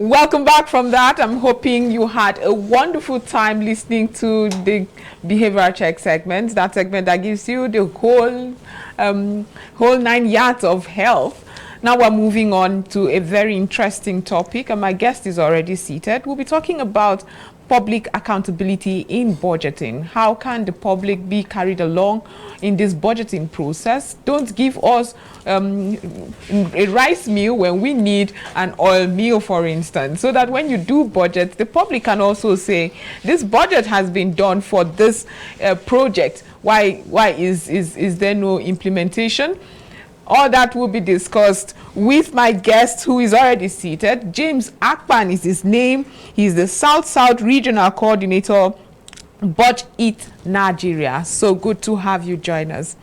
Welcome back from that. I'm hoping you had a wonderful time listening to the behavioral check segment, that segment that gives you the whole 9 yards of health. Now we're moving on to a very interesting topic, and my guest is already seated. We'll be talking about public accountability in budgeting. How can the public be carried along in this budgeting process? Don't give us a rice meal when we need an oil meal, for instance, so that when you do budget, the public can also say, this budget has been done for this project. Why is there no implementation? All that will be discussed with my guest, who is already seated. James Akpan is his name. He's the South-South Regional Coordinator, BudgiT Nigeria. So good to have you join us.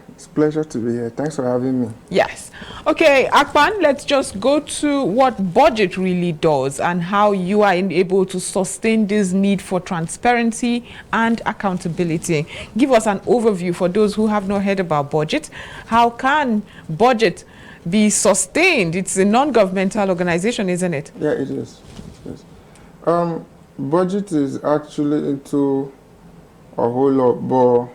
It's a pleasure to be here. Thanks for having me. Yes. Okay, Akpan, let's just go to what BudgiT really does and how you are able to sustain this need for transparency and accountability. Give us an overview for those who have not heard about BudgiT. How can BudgiT be sustained? It's a non-governmental organization, isn't it? Yeah, it is. Yes. BudgiT is actually into a whole lot, but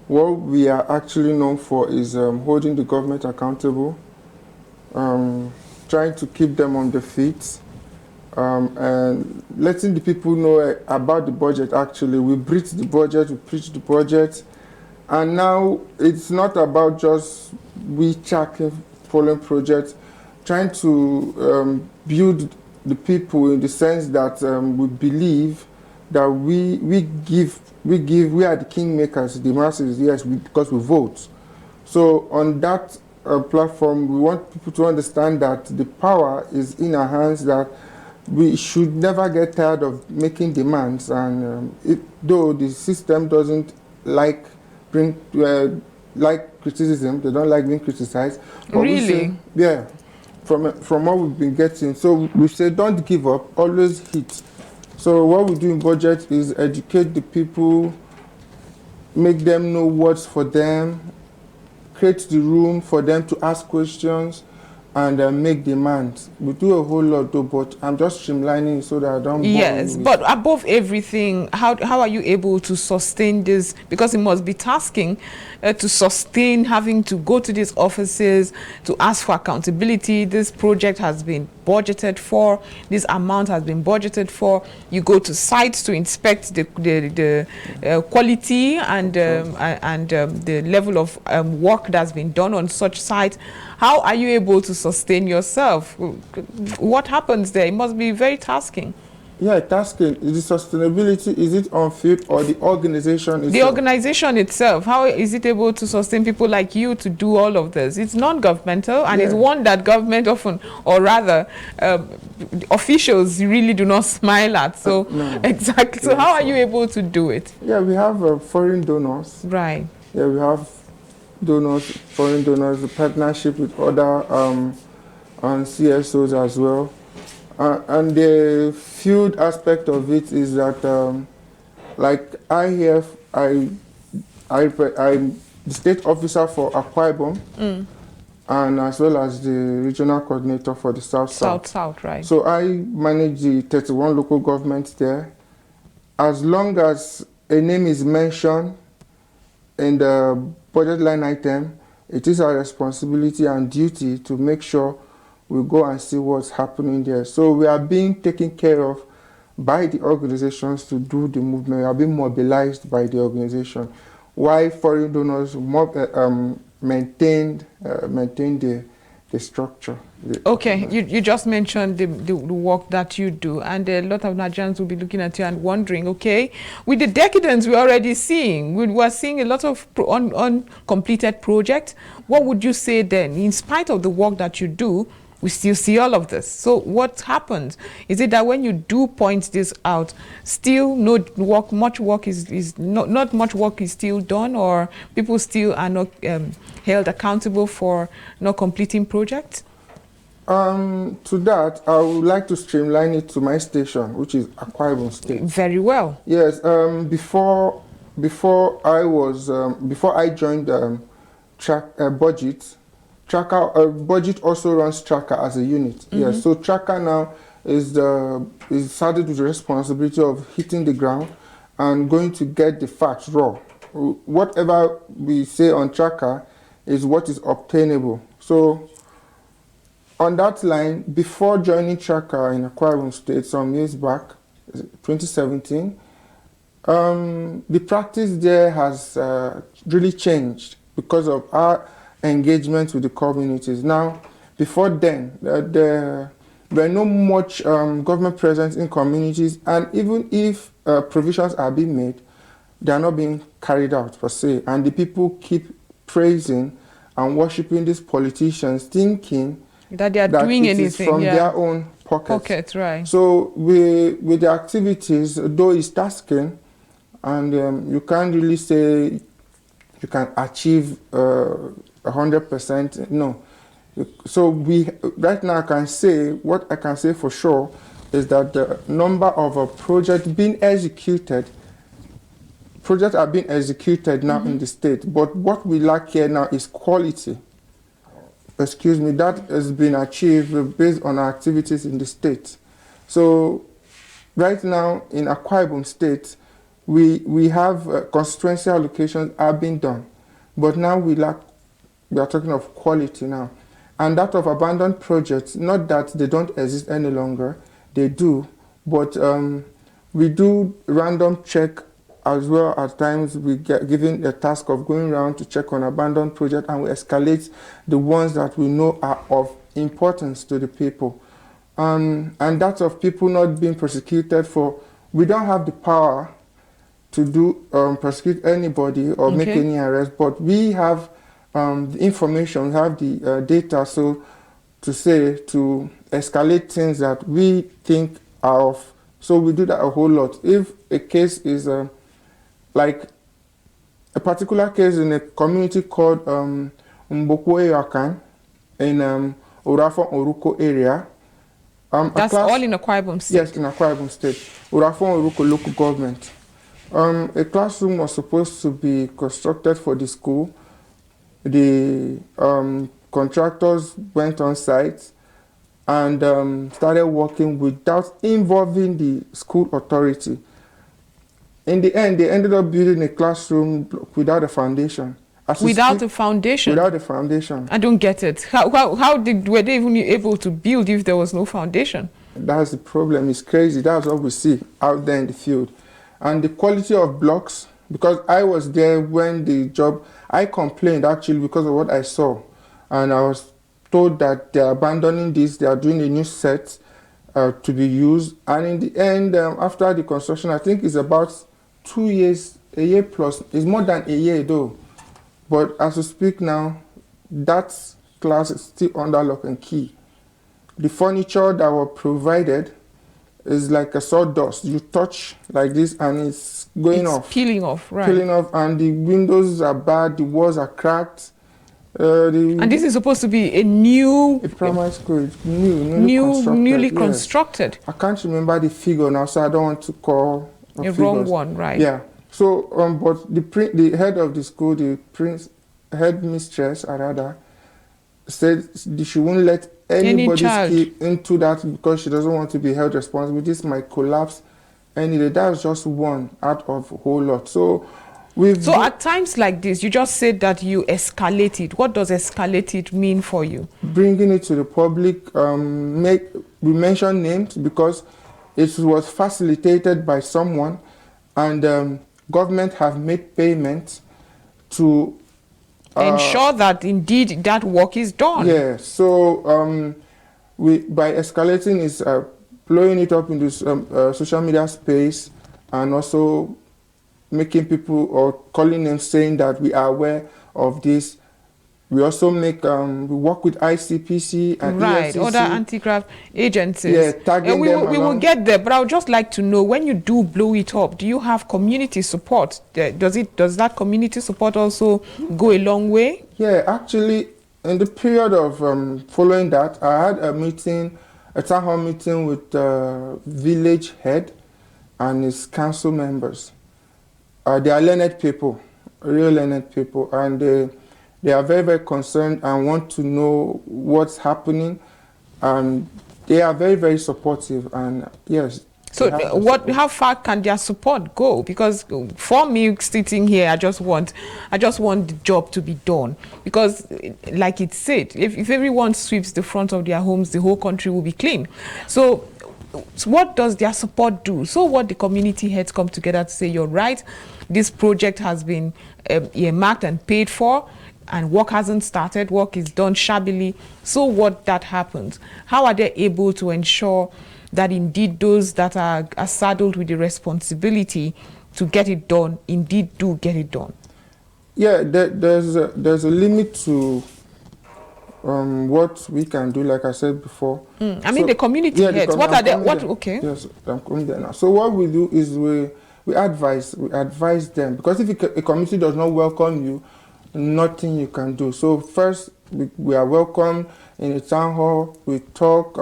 what we are actually known for is holding the government accountable, trying to keep them on their feet, and letting the people know about the budget. Actually, we breathe the budget, we preach the budget, and now it's not about just we tracking following projects, trying to build the people in the sense that we believe that we are the kingmakers, the masses, yes, because we vote. So on that platform, we want people to understand that the power is in our hands, that we should never get tired of making demands, and though the system doesn't like criticism, they don't like being criticized. Really? Yeah, from what we've been getting. So we say don't give up, always hit. So what we do in BudgiT is educate the people, make them know what's for them, create the room for them to ask questions, and make demands. We do a whole lot though, but I'm just streamlining so that I don't bore you. Yes, but above everything, how are you able to sustain this? Because it must be tasking to sustain having to go to these offices to ask for accountability. This project has been budgeted for, this amount has been budgeted for. You go to sites to inspect the quality and the level of work that's been done on such sites. How are you able to sustain yourself? What happens there? It must be very tasking. Yeah, tasking. Is the sustainability, is it on field or the organization itself? The organization itself, how is it able to sustain people like you to do all of this? It's non-governmental, and it's one that government often, or rather, officials really do not smile at. So, no. Exactly. So how are you able to do it? Yeah, we have foreign donors. Right. Yeah, we have donors, foreign donors, a partnership with other CSOs as well. And the field aspect of it is that, like I'm the state officer for Akpan, and as well as the regional coordinator for the South-South. South-South, right. So I manage the 31 local governments there. As long as a name is mentioned in the budget line item, it is our responsibility and duty to make sure we go and see what's happening there. So we are being taken care of by the organizations to do the movement. We are being mobilized by the organization. Why foreign donors maintain the structure. Okay, you just mentioned the work that you do, and a lot of Nigerians will be looking at you and wondering, okay, with the decadence we're already seeing, we're seeing a lot of uncompleted projects. What would you say then? In spite of the work that you do, we still see all of this. So what happens? Is it that when you do point this out, still not much work is still done, or people still are not held accountable for not completing projects? To that, I would like to streamline it to my station, which is Akpan State. Very well. Yes. Before I joined BudgiT. BudgiT also runs Tracker as a unit. Yes, so Tracker now is saddled with the responsibility of hitting the ground and going to get the facts raw. Whatever we say on tracker is what is obtainable. So on that line, before joining tracker in Akwa Ibom State some years back, 2017, the practice there has really changed because of our engagement with the communities. Now, before then, there were no much government presence in communities, and even if provisions are being made, they are not being carried out per se. And the people keep praising and worshiping these politicians, thinking that they are doing it anything is from their own pockets. Right. So with the activities, though it's tasking, and you can't really say you can achieve 100%. No. So right now I can say, what I can say for sure is that the number of projects are being executed now in the state. But what we lack here now is quality. Excuse me, that has been achieved based on our activities in the state. So right now in Akwa Ibom State, we have constituency allocations are being done, but now we are talking of quality now. And that of abandoned projects, not that they don't exist any longer, they do, but we do random check as well. At times we get given the task of going around to check on abandoned projects, and we escalate the ones that we know are of importance to the people. And that of people not being prosecuted for, we don't have the power to do prosecute anybody or make any arrest, but we have the information, we have the data, so to escalate things that we think are of. So we do that a whole lot. If a case is like a particular case in a community called Mbokwe Yakan in Urafon Oruko area. That's all in Akwa Ibom State? Yes, in Akwa Ibom State. Urafon Oruko local government. A classroom was supposed to be constructed for the school. The contractors went on site and started working without involving the school authority. In the end, they ended up building a classroom without a foundation. Without a foundation? Without a foundation. I don't get it. Were they even able to build if there was no foundation? That's the problem. It's crazy. That's what we see out there in the field. And the quality of blocks, because I was there when the job, I complained actually because of what I saw. And I was told that they're abandoning this, they are doing a new set to be used. And in the end, after the construction, I think it's about 2 years, a year plus. It's more than a year though. But as we speak now, that class is still under lock and key. The furniture that were provided is like a sawdust. You touch like this and it's going off. It's peeling off, right. Peeling off, and the windows are bad, the walls are cracked. And this is supposed to be a primary school, newly constructed. Yes. I can't remember the figure now, so I don't want to call a wrong one, right? Yeah. So, but the head of the school, the headmistress, rather, said she won't let anybody's kid into that because she doesn't want to be held responsible. This might collapse any day. That's just one out of a whole lot. So at times like this, you just said that you escalate it. What does escalate it mean for you? Bringing it to the public. We mention names because it was facilitated by someone, and government have made payments to ensure that indeed that work is done. Yeah, so by escalating is blowing it up into social media space, and also making people or calling them saying that we are aware of this. We also make we work with ICPC and right, EFCC. Other anti-graft agencies. Yeah, tagging we will get there, but I would just like to know, when you do blow it up, do you have community support? Does that community support also go a long way? Yeah, actually, in the period of following that, I had a town hall meeting with the village head and his council members. They are learned people, real learned people, and they are very, very concerned and want to know what's happening. And They are very, very supportive, and yes. So how far can their support go? Because for me sitting here, I just want the job to be done. Because like it said, if everyone sweeps the front of their homes, the whole country will be clean. So what does their support do? So what the community heads come together to say, you're right, this project has been earmarked and paid for, and work hasn't started, work is done shabbily. So what that happens? How are they able to ensure that indeed those that are saddled with the responsibility to get it done, indeed do get it done? Yeah, there's a limit to what we can do, like I said before. I mean, the community heads, what are they? What? Okay. Yes, I'm coming there now. So what we do is we advise them, because if a community does not welcome you, nothing you can do. So first, we are welcome in a town hall. We talk.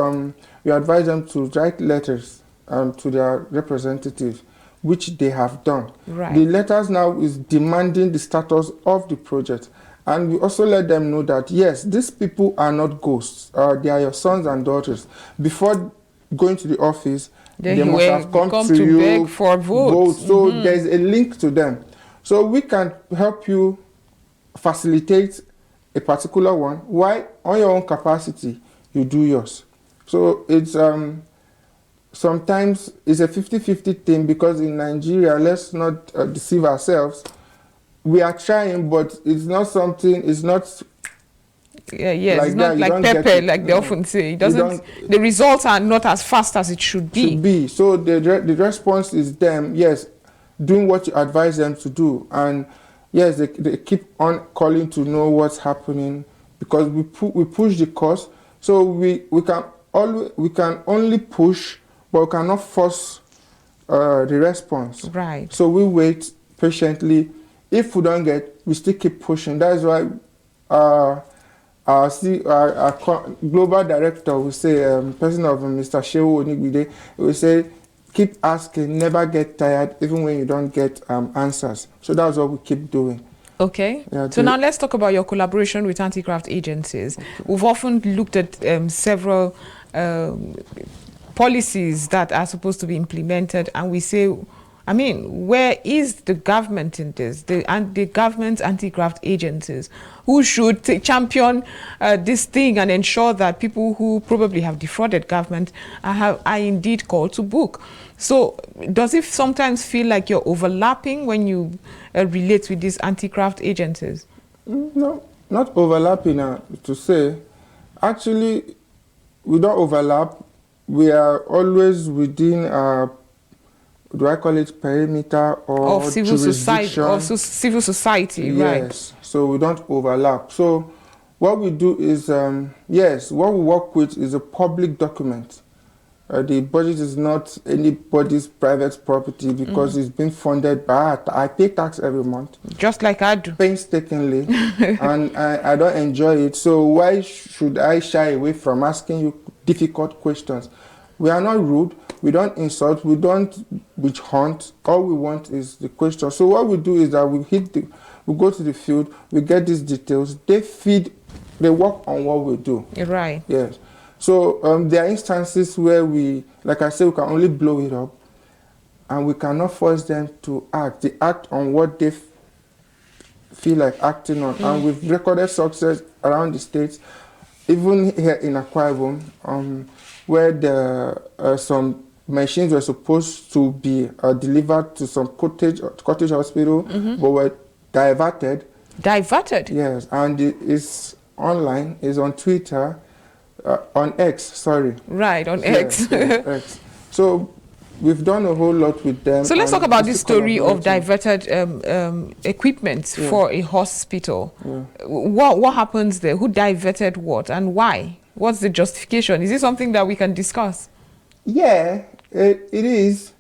We advise them to write letters to their representatives, which they have done. Right. The letters now is demanding the status of the project. And we also let them know that, yes, these people are not ghosts. They are your sons and daughters. Before going to the office, they must have come to you, beg for votes. So there's a link to them. So we can help you facilitate a particular one, while on your own capacity, you do yours. So it's sometimes it's a 50-50 thing, because in Nigeria, let's not deceive ourselves. We are trying, but it's not something. It's not. Yeah, yes, like it's not like pepper, like they often say. It doesn't. The results are not as fast as it should be. So the response is them, yes, doing what you advise them to do, and yes, they keep on calling to know what's happening, because we push the cause. So we can only push, but we cannot force the response. Right. So we wait patiently. If we don't get, we still keep pushing. That is why our global director will say, person of Mr. Shehu Onigbide, will say, keep asking, never get tired, even when you don't get answers. So that's what we keep doing. Okay. Yeah, so now let's talk about your collaboration with anti-graft agencies. Okay. We've often looked at several policies that are supposed to be implemented, and we say, I mean, where is the government in this? The government's anti-graft agencies, who should champion this thing and ensure that people who probably have defrauded government are indeed called to book. So does it sometimes feel like you're overlapping when you relate with these anti-graft agencies? No, not overlapping to say. Actually, we don't overlap. We are always within do I call it perimeter or of civil society? Of civil society, yes, right? Yes, so we don't overlap. So what we do is, yes, what we work with is a public document. The budget is not anybody's private property, because it's been funded by I pay tax every month. Just like I do. Painstakingly. And I don't enjoy it. So why should I shy away from asking you difficult questions? We are not rude. We don't insult. We don't witch hunt. All we want is the question. So what we do is that we go to the field, we get these details. They work on what we do. Right. Yes. So there are instances where like I said, we can only blow it up, and we cannot force them to act. They act on what they feel like acting on. And we've recorded success around the states, even here in Akwa Ibom, where some machines were supposed to be delivered to some cottage hospital, but were diverted. Diverted? Yes, and it's online, it's on Twitter, on X, sorry. Right, on X. Yes, X. So we've done a whole lot with them. So let's talk about this story of diverted equipment for a hospital. Yeah. What happens there? Who diverted what and why? What's the justification? Is it something that we can discuss? Yeah, it is.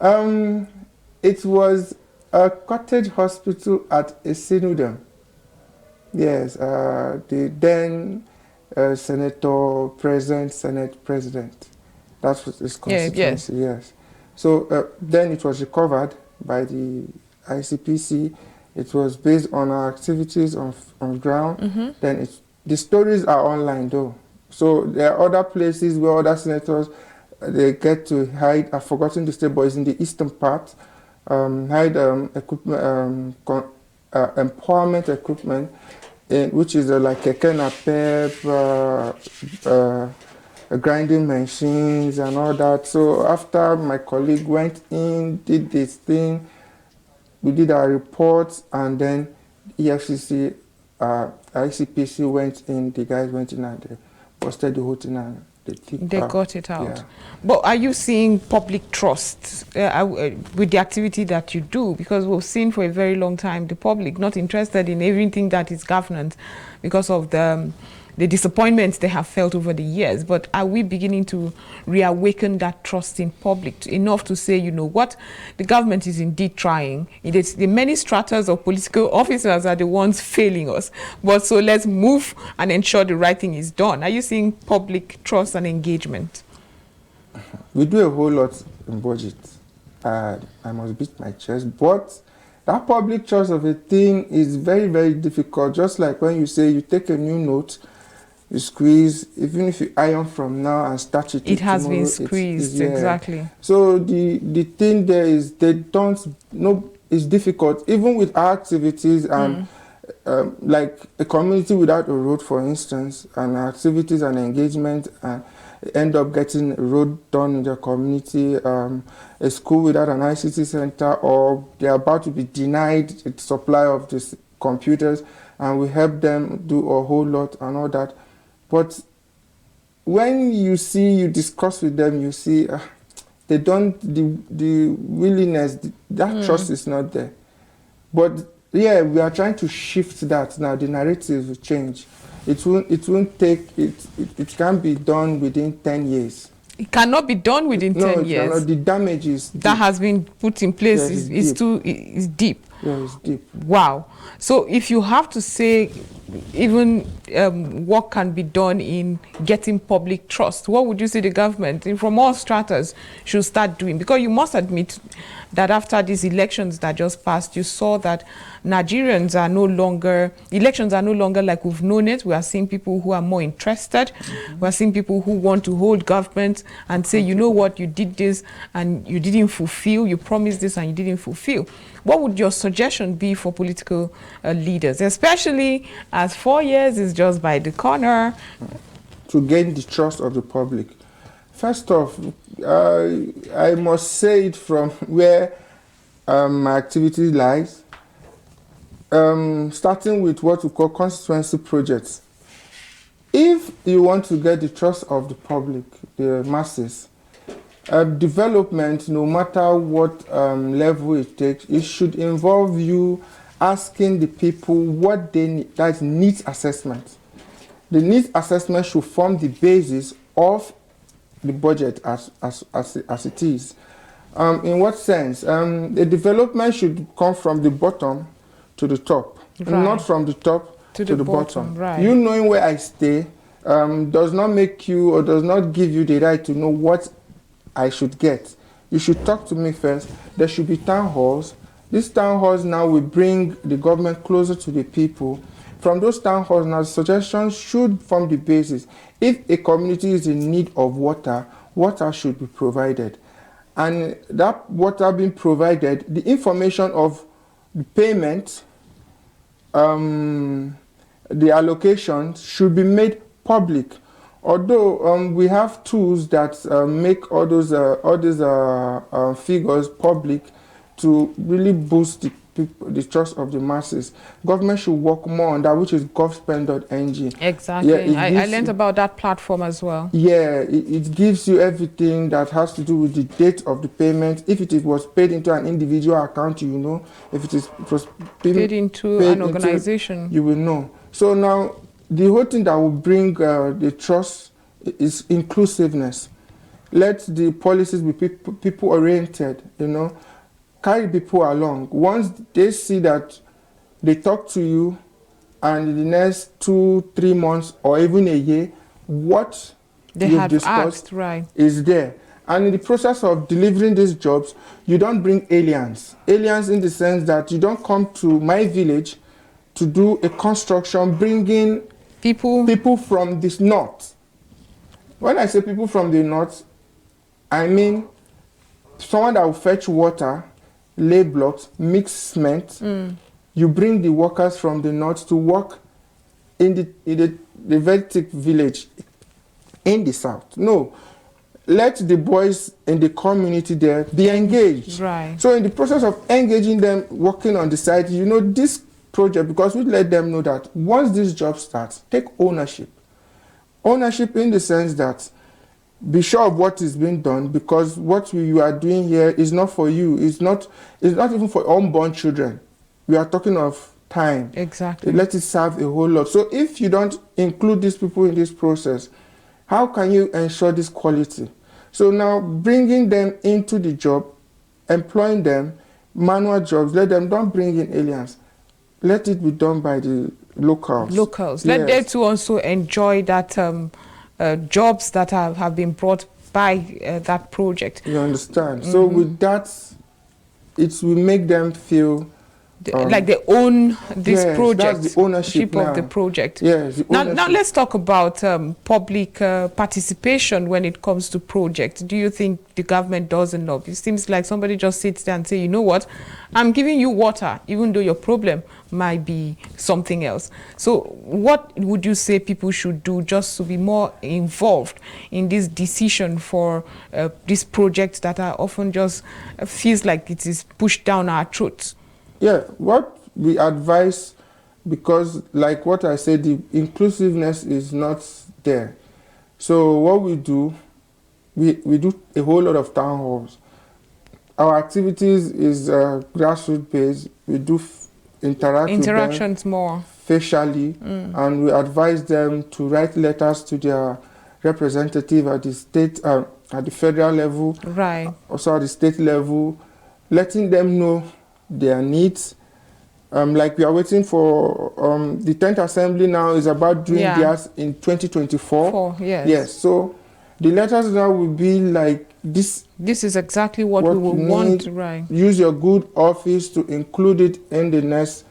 It was a cottage hospital at Esinudam. Yes, the then Senator, Senate President. That was his constituency, yes. So then it was recovered by the ICPC. It was based on our activities on ground. Then the stories are online though. So there are other places where other senators they get to hide. I've forgotten the state, but it's in the eastern part. Hide equipment, empowerment equipment, which is like a canapé, grinding machines and all that. So after my colleague went in, did this thing, we did our reports, and then EFCC, ICPC went in, the guys went in and they busted the whole thing and they got it out. Yeah. But are you seeing public trust with the activity that you do? Because we've seen for a very long time the public not interested in everything that is governance because of the disappointments they have felt over the years. But are we beginning to reawaken that trust in public enough to say, you know what, the government is indeed trying. It is the many stratas of political officers are the ones failing us. But so let's move and ensure the right thing is done. Are you seeing public trust and engagement? We do a whole lot in budget. I must beat my chest, but that public trust of a thing is very, very difficult. Just like when you say you take a new note, you squeeze, even if you iron from now and start it has tomorrow, been squeezed, yeah. exactly. So the thing there is they don't know, it's difficult even with our activities and like a community without a road, for instance, and activities and engagement and end up getting a road done in the community, a school without an ICT center, or they're about to be denied the supply of these computers, and we help them do a whole lot and all that. But when you discuss with them, you see they don't, the willingness, that trust is not there. But yeah, we are trying to shift that now. The narrative will change. It won't take, it can be done within 10 years. It cannot be done within 10 years. No, the damage is deep. That has been put in place is deep. Yeah, it's deep. Wow. So if you have to say even what can be done in getting public trust, what would you say the government from all stratas should start doing? Because you must admit that after these elections that just passed, you saw that Nigerians are no longer, elections are no longer like we've known it. We are seeing people who are more interested. We are seeing people who want to hold government and say, you know what, you did this and you didn't fulfill, you promised this and you didn't fulfill. What would your suggestion be for political leaders, especially as 4 years is just by the corner? To gain the trust of the public. First off, I must say it from where my activity lies, starting with what we call constituency projects. If you want to get the trust of the public, the masses, development, no matter what level it takes, it should involve you asking the people what they need. That's needs assessment. The needs assessment should form the basis of the budget as it is. In what sense? The development should come from the bottom to the top, not from the top to the bottom. Right. You knowing where I stay does not make you or does not give you the right to know what I should get. You should talk to me first. There should be town halls. These town halls now will bring the government closer to the people. From those town halls now, suggestions should form the basis. If a community is in need of water, water should be provided. And that water being provided, the information of the payment, the allocation should be made public. Although we have tools that make all these figures public to really boost the trust of the masses. Government should work more on that, which is govspend.ng. Exactly. Yeah, I learned about that platform as well. Yeah, it gives you everything that has to do with the date of the payment. If it was paid into an individual account, you know. If it was paid into an organization, you will know. So now, the whole thing that will bring the trust is inclusiveness. Let the policies be people-oriented, you know. Carry people along. Once they see that they talk to you and in the next 2-3 months or even a year, what they you've had discussed asked, right, is there. And in the process of delivering these jobs, you don't bring aliens. Aliens in the sense that you don't come to my village to do a construction bringing people from this north. When I say people from the north, I mean someone that will fetch water, lay blocks, mix cement. You bring the workers from the north to work in the very thick village in the south. No, let the boys in the community there be engaged. Right. So in the process of engaging them, working on the site, you know, this project, because we let them know that once this job starts, take ownership. Ownership in the sense that be sure of what is being done, because what you are doing here is not for you. It's not even for unborn children. We are talking of time. Exactly. Let it serve a whole lot. So if you don't include these people in this process, how can you ensure this quality? So now bringing them into the job, employing them, manual jobs, don't bring in aliens. Let it be done by the locals. Locals. Yes. Let them to also enjoy that jobs that have been brought by that project. You understand? So with that, it will make them feel like they own this project. That's the ownership of the project. Yes. Now let's talk about public participation when it comes to projects. Do you think the government does enough? It seems like somebody just sits there and say, you know what, I'm giving you water, even though your problem might be something else. So what would you say people should do just to be more involved in this decision for these projects that are often just feels like it is pushed down our throats? Yeah, what we advise, because like what I said, the inclusiveness is not there. So what we do, we do a whole lot of town halls. Our activities is grassroots based. We do interactions with them more facially, and we advise them to write letters to their representative at the state, at the federal level, right? Also at the state level, letting them know their needs. Like we are waiting for the 10th Assembly now is about doing theirs in 2024. Yes. So the letters now will be like this. This is exactly what we will want, right? Use your good office to include it in the next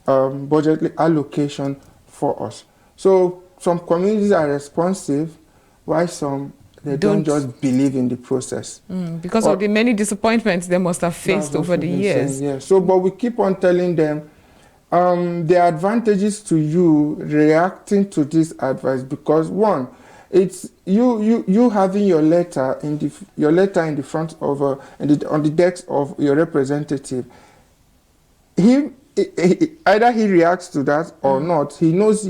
budget allocation for us. So some communities are responsive, while some they don't just believe in the process. Because of the many disappointments they must have faced over the years. Yeah. So, but we keep on telling them the advantages to you reacting to this advice, because one, it's you having your letter in the front of on the desk of your representative. Either he reacts to that or not. He knows,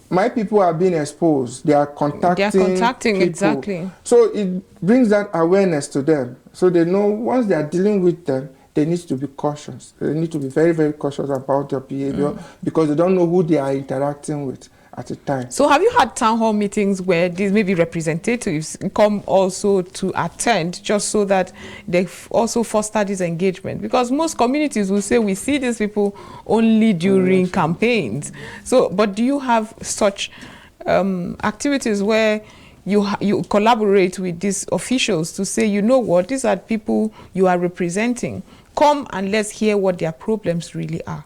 my people are being exposed. They are contacting people. Exactly. So it brings that awareness to them. So they know once they are dealing with them, they need to be cautious. They need to be very, very cautious about their behavior, because they don't know who they are interacting with at the time. So have you had town hall meetings where these maybe representatives come also to attend, just so that they also foster this engagement? Because most communities will say we see these people only during campaigns. So, but do you have such activities where you collaborate with these officials to say, you know what, these are people you are representing, come and let's hear what their problems really are?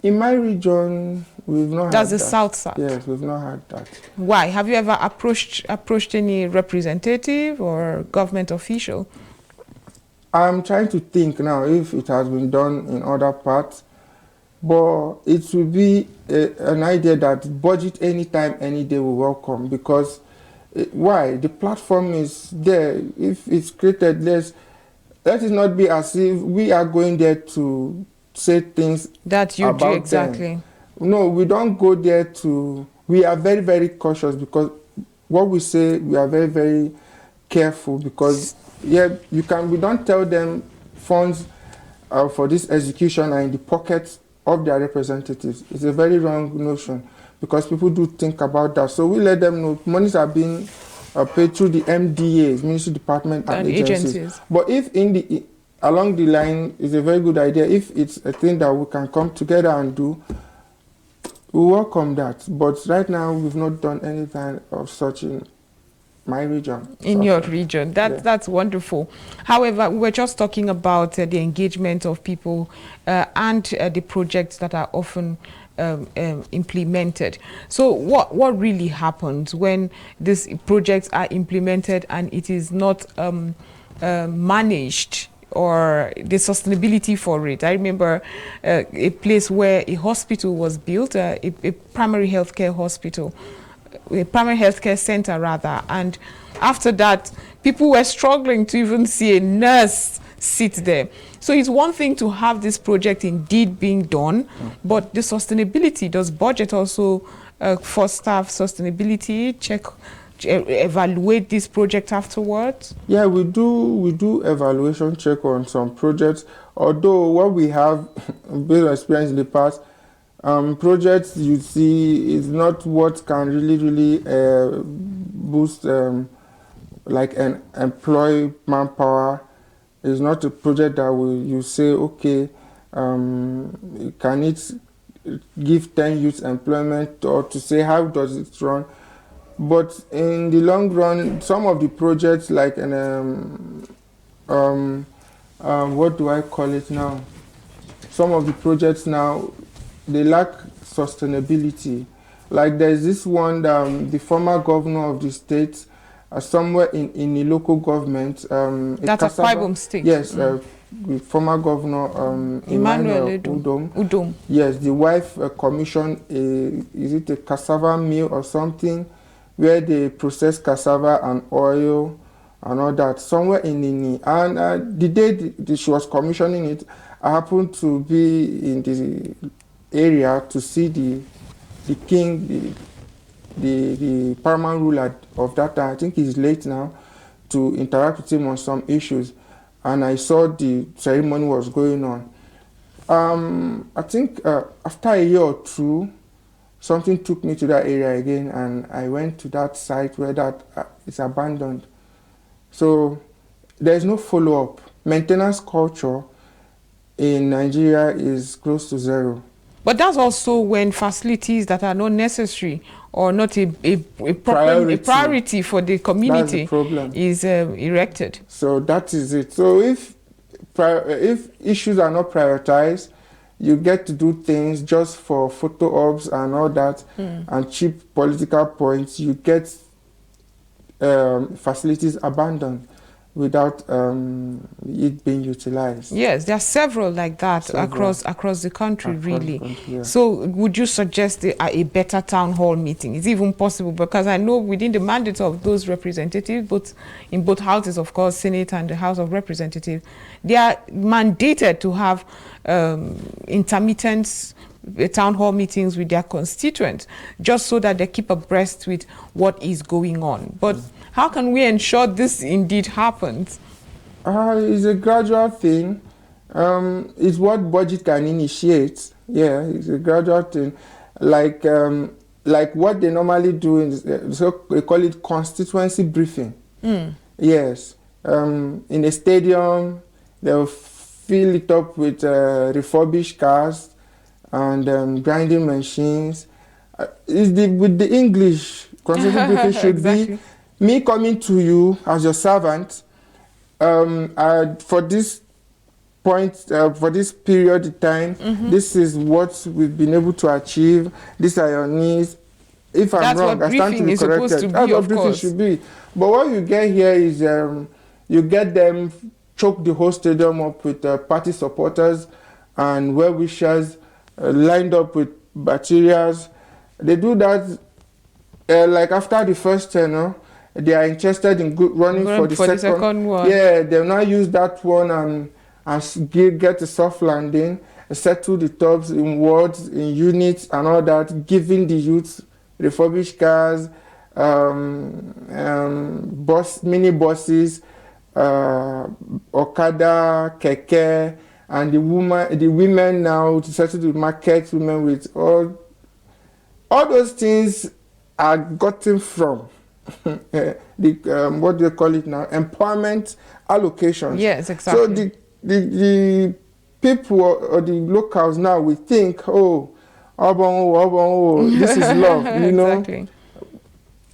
In my region, we've not had that. That's the south side? Yes, we've not had that. Why? Have you ever approached any representative or government official? I'm trying to think now if it has been done in other parts, but it will be an idea that BudgiT anytime, any day will welcome, because why? The platform is there. If it's created, let it not be as if we are going there to say things that you about do exactly. Them. No, we don't go there to. We are very, very cautious, because what we say, we are very, very careful, because we don't tell them funds for this execution are in the pockets of their representatives. It's a very wrong notion, because people do think about that. So we let them know monies are being paid through the MDAs, Ministry Department and agencies. But if along the line, it's a very good idea. If it's a thing that we can come together and do, we welcome that. But right now, we've not done anything of such in my region. In your region. That's wonderful. However, we were just talking about the engagement of people and the projects that are often implemented. So what really happens when these projects are implemented and it is not managed, or the sustainability for it? I remember a place where a hospital was built, a primary healthcare hospital, a primary healthcare center rather, and after that people were struggling to even see a nurse sit there. So it's one thing to have this project indeed being done, but the sustainability, does budget also foster sustainability, evaluate this project afterwards? Yeah, we do evaluation check on some projects, although what we have based on experience in the past, projects you see is not what can really boost like an employ manpower. It's not a project that you say, okay, can it give 10 youth employment, or to say how does it run. But in the long run, some of the projects like what do I call it now? Some of the projects now, they lack sustainability. Like there's this one, the former governor of the state, somewhere in the local government. That's Akpan Ibom State. Yes, the former governor Emmanuel Udom. Yes, the wife commissioned is it a cassava mill or something, where they process cassava and oil and all that, somewhere in Nini. And the day she was commissioning it, I happened to be in the area to see the king, the paramount ruler of that time. I think he's late now, to interact with him on some issues. And I saw the ceremony was going on. I think after a year or two, something took me to that area again, and I went to that site where that is abandoned. So there's no follow-up. Maintenance culture in Nigeria is close to zero. But that's also when facilities that are not necessary or not a priority for the community is erected. So that is it. So if issues are not prioritized, you get to do things just for photo ops and all that, and cheap political points. You get facilities abandoned without it being utilized. Yes, there are several like that across the country, really. Yeah. So would you suggest a better town hall meeting? Is it even possible? Because I know within the mandate of those representatives, in both houses, of course, Senate and the House of Representatives, they are mandated to have intermittent town hall meetings with their constituents, just so that they keep abreast with what is going on. But how can we ensure this indeed happens? It's a gradual thing. It's what BudgiT can initiate. Yeah, it's a gradual thing. Like what they normally do, so they call it constituency briefing. Yes. In a stadium, they'll fill it up with refurbished cars and grinding machines. With the English, constituency briefing should exactly. be me coming to you as your servant for this point, for this period of time, this is what we've been able to achieve. These are your needs. If I'm wrong, I stand to be corrected. That's what briefing should be. But what you get here is you get them choke the whole stadium up with party supporters and well-wishers lined up with bacterias. They do that like after the first tenor. They are interested in running for the second one. Yeah, they'll now use that one and get a soft landing, settle the tops in wards, in units and all that, giving the youth refurbished cars, mini buses, Okada, Keke, and the women now to settle the market women with all those things are gotten from what do you call it now? Empowerment allocations. Yes, exactly. So the people or the locals now will think, oh, this is love, you know. Exactly.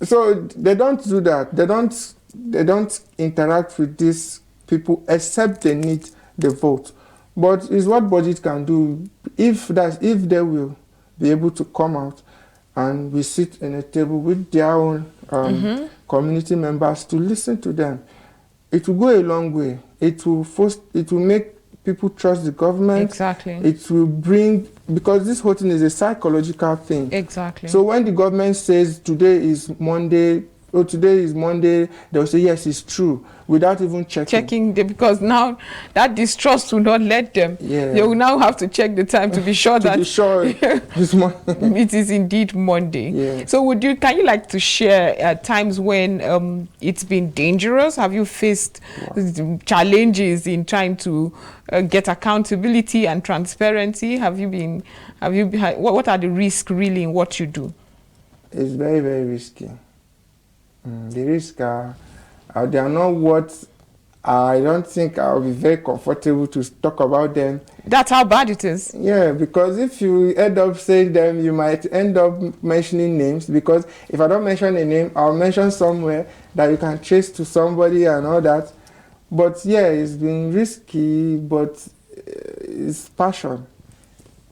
So they don't do that. They don't interact with these people except they need the vote. But it's what BudgiT can do. If they will be able to come out and we sit in a table with their own community members to listen to them, it will go a long way. It will make people trust the government. Exactly. It will bring, because this whole thing is a psychological thing. Exactly. So when the government says today is Monday, they'll say yes, it's true, without even checking. Because now that distrust will not let them. Yeah. They will now have to check the time to be sure that it is indeed Monday. Yeah. So can you like to share times when it's been dangerous? Have you faced challenges in trying to get accountability and transparency? What are the risks really in what you do? It's very, very risky. The risks they are not what I don't think I'll be very comfortable to talk about them. That's how bad it is. Yeah, because if you end up saying them, you might end up mentioning names, because if I don't mention a name, I'll mention somewhere that you can trace to somebody and all that. But yeah, it's been risky, but it's passion.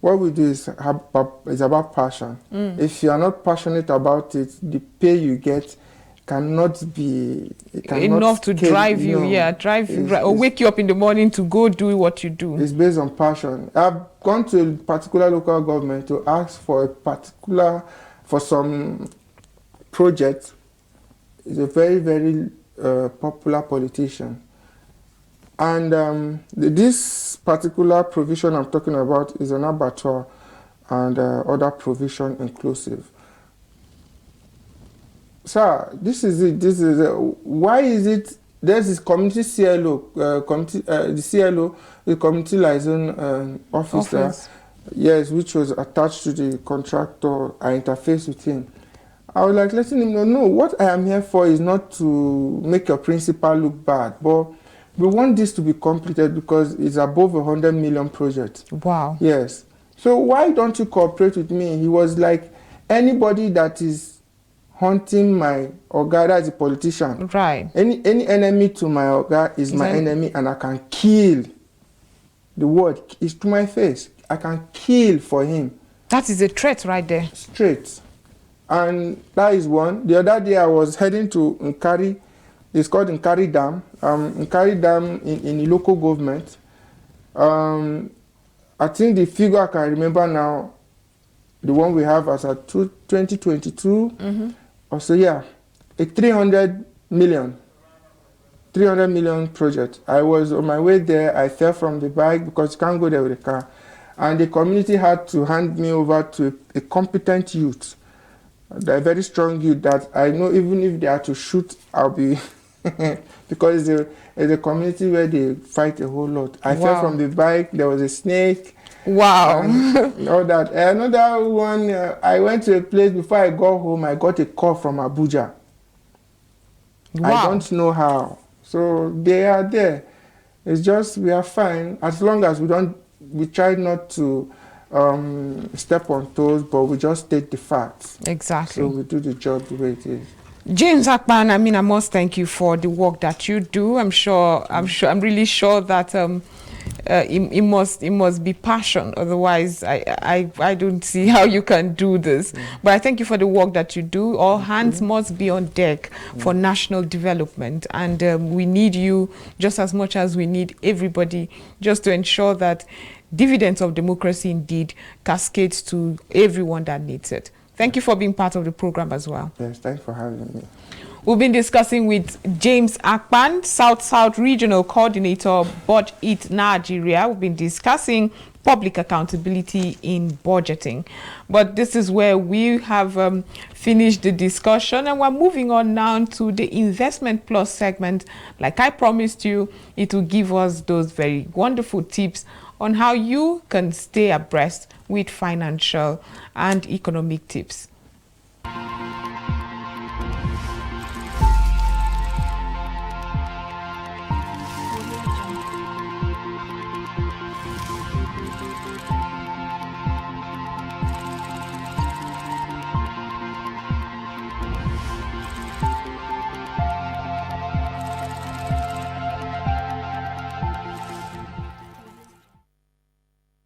What we do is about passion. If you are not passionate about it, the pay you get cannot be enough to drive you, or wake you up in the morning to go do what you do. It's based on passion. I've gone to a particular local government to ask for some project. He's a very, very popular politician. And this particular provision I'm talking about is an abattoir and other provision inclusive. Sir, this is it. Why is it there's this community CLO, the CLO, the community liaison officer, yes, which was attached to the contractor. I interfaced with him. I was like letting him know, no, what I am here for is not to make your principal look bad, but we want this to be completed because it's above 100 million project. Wow. Yes. So why don't you cooperate with me? He was like, anybody that is hunting my Oga, as a politician. Right. Any enemy to my Oga is my enemy, and I can kill. The word is to my face. I can kill for him. That is a threat right there. Straight. And that is one. The other day I was heading to Nkari. It's called Nkari Dam. Nkari Dam in the local government. I think the figure I can remember now, the one we have as a 2022, or so, yeah, a 300 million project. I was on my way there. I fell from the bike because you can't go there with a car. And the community had to hand me over to a competent youth, a very strong youth that I know even if they are to shoot, I'll be... because it's a community where they fight a whole lot. I fell from the bike, there was a snake. Wow. All that. Another one, I went to a place, before I got home, I got a call from Abuja. Wow. I don't know how. So they are there. It's just, we are fine, as long as we try not to step on toes, but we just state the facts. Exactly. So we do the job the way it is. James Akpan, I must thank you for the work that you do. I'm really sure that it must be passion. Otherwise, I don't see how you can do this. But I thank you for the work that you do. All hands must be on deck for national development, and we need you just as much as we need everybody, just to ensure that dividends of democracy indeed cascades to everyone that needs it. Thank you for being part of the program as well. Yes, thanks for having me. We've been discussing with James Akpan, South Regional Coordinator, BudgiT Nigeria. We've been discussing public accountability in budgeting. But this is where we have finished the discussion, and we're moving on now to the Investment Plus segment. Like I promised you, it will give us those very wonderful tips on how you can stay abreast with financial and economic tips.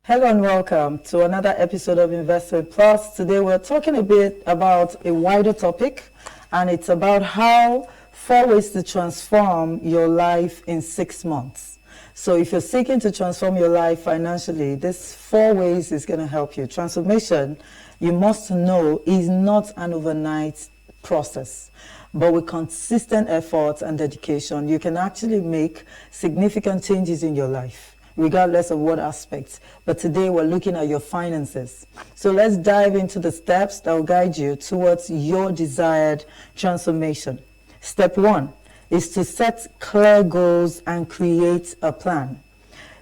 Hello and welcome to another episode of Investment Plus. Today we're talking a bit about a wider topic, and it's about how 4 ways to transform your life in 6 months. So if you're seeking to transform your life financially, this 4 ways is going to help you. Transformation, you must know, is not an overnight process. But with consistent effort and dedication, you can actually make significant changes in your life, regardless of what aspects. But today we're looking at your finances. So let's dive into the steps that will guide you towards your desired transformation. Step 1 is to set clear goals and create a plan.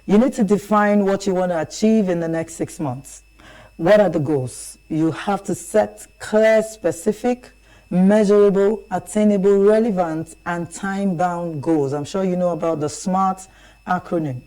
You need to define what you want to achieve in the next 6 months. What are the goals? You have to set clear, specific, measurable, attainable, relevant, and time-bound goals. I'm sure you know about the SMART acronym.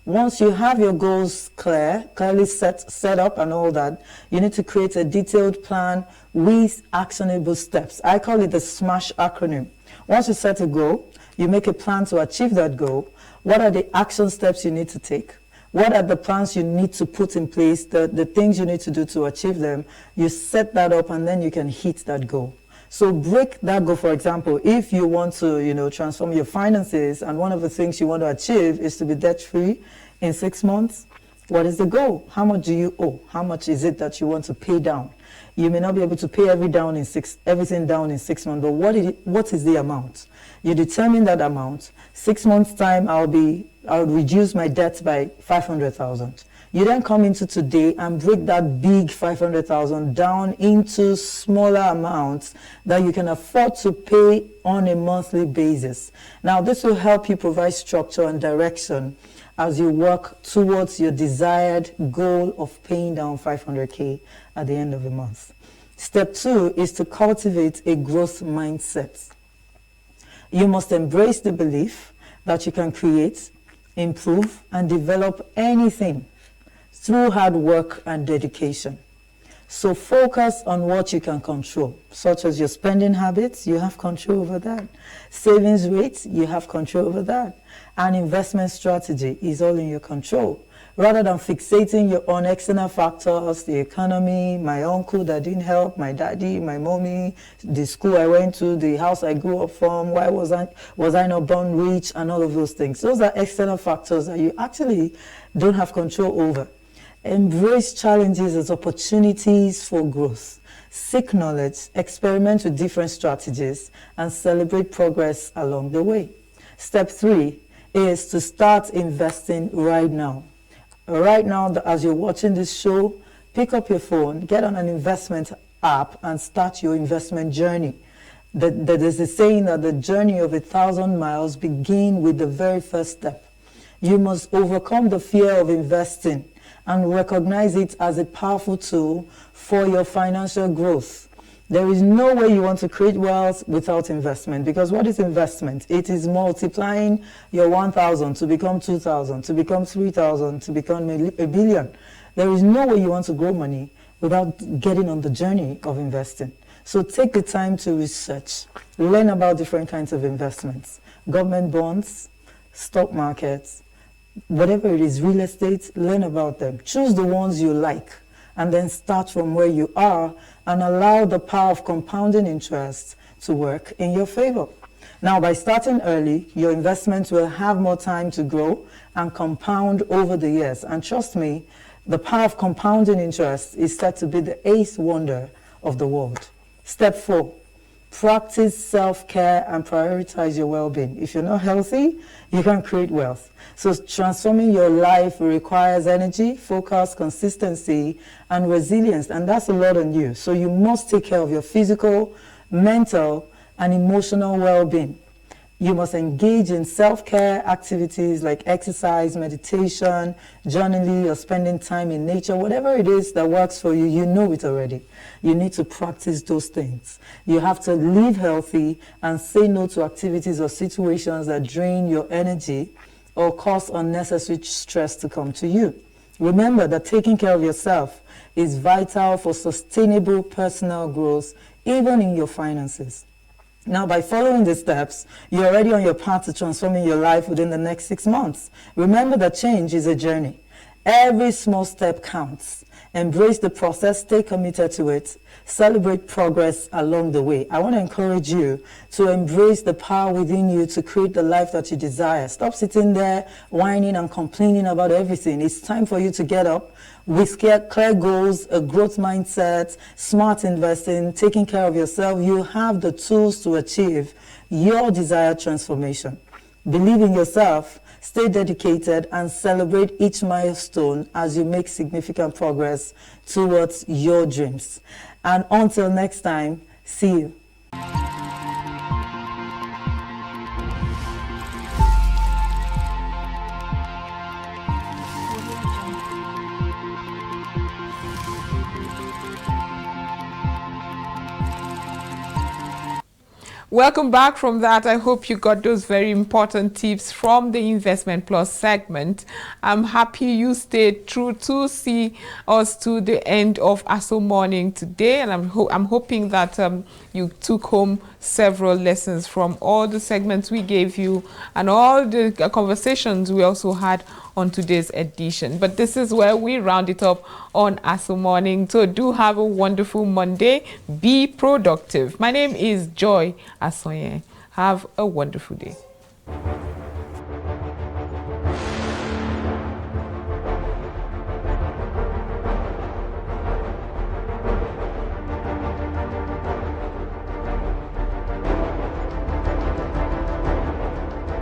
Once you have your goals clearly set up and all that, you need to create a detailed plan with actionable steps. I call it the SMASH acronym. Once you set a goal, you make a plan to achieve that goal. What are the action steps you need to take? What are the plans you need to put in place, the things you need to do to achieve them? You set that up and then you can hit that goal. So break that goal. For example, if you want to, transform your finances, and one of the things you want to achieve is to be debt-free in 6 months, what is the goal? How much do you owe? How much is it that you want to pay down? You may not be able to pay everything down in 6 months, but what is the amount? You determine that amount. 6 months time, I'll reduce my debt by 500,000. You then come into today and break that big 500,000 down into smaller amounts that you can afford to pay on a monthly basis. Now, this will help you provide structure and direction as you work towards your desired goal of paying down 500K at the end of the month. Step 2 is to cultivate a growth mindset. You must embrace the belief that you can create, improve, and develop anything through hard work and dedication. So focus on what you can control, such as your spending habits, you have control over that. Savings rates, you have control over that. And investment strategy is all in your control. Rather than fixating on external factors, the economy, my uncle that didn't help, my daddy, my mommy, the school I went to, the house I grew up from, why was I not born rich, and all of those things. Those are external factors that you actually don't have control over. Embrace challenges as opportunities for growth. Seek knowledge, experiment with different strategies, and celebrate progress along the way. Step 3 is to start investing right now. Right now, as you're watching this show, pick up your phone, get on an investment app, and start your investment journey. There's a saying that the journey of 1,000 miles begins with the very first step. You must overcome the fear of investing and recognize it as a powerful tool for your financial growth. There is no way you want to create wealth without investment, because what is investment? It is multiplying your 1,000 to become 2,000, to become 3,000, to become a billion. There is no way you want to grow money without getting on the journey of investing. So take the time to research, learn about different kinds of investments, government bonds, stock markets, whatever it is, real estate, learn about them. Choose the ones you like, and then start from where you are and allow the power of compounding interest to work in your favor. Now, by starting early, your investments will have more time to grow and compound over the years. And trust me, the power of compounding interest is said to be the 8th wonder of the world. Step 4. Practice self-care and prioritize your well-being. If you're not healthy, you can't create wealth. So transforming your life requires energy, focus, consistency, and resilience. And that's a lot on you. So you must take care of your physical, mental, and emotional well-being. You must engage in self-care activities like exercise, meditation, journaling, or spending time in nature. Whatever it is that works for you, you know it already. You need to practice those things. You have to live healthy and say no to activities or situations that drain your energy or cause unnecessary stress to come to you. Remember that taking care of yourself is vital for sustainable personal growth, even in your finances. Now, by following these steps, you're already on your path to transforming your life within the next 6 months. Remember that change is a journey. Every small step counts. Embrace the process, stay committed to it, celebrate progress along the way. I want to encourage you to embrace the power within you to create the life that you desire. Stop sitting there whining and complaining about everything. It's time for you to get up with clear goals, a growth mindset, smart investing, taking care of yourself. You have the tools to achieve your desired transformation. Believe in yourself, stay dedicated, and celebrate each milestone as you make significant progress towards your dreams. And until next time, see you. Welcome back from that. I hope you got those very important tips from the Investment Plus segment. I'm happy you stayed true to see us to the end of ASO Morning today, and I'm hoping that you took home several lessons from all the segments we gave you and all the conversations we also had on today's edition. But this is where we round it up on ASO Morning. So do have a wonderful Monday. Be productive. My name is Joy Asoye. Have a wonderful day.